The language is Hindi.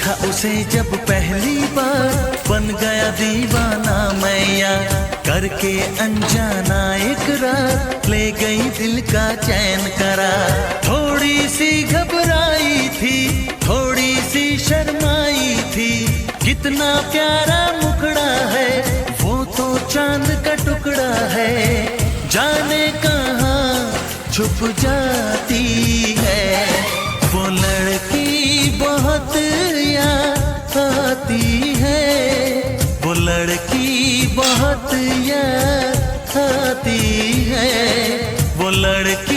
देखा उसे जब पहली बार, बन गया दीवाना मैया। करके अनजाना इकरार, ले गई दिल का चैन करार। थोड़ी सी घबराई थी, थोड़ी सी शर्माई थी, कितना प्यारा मुखड़ा है, वो तो चांद का टुकड़ा है। जाने कहाँ छुप जाती है, वो लड़की बहुत याद आती है, वो लड़की बहुत याद आती है, वो लड़की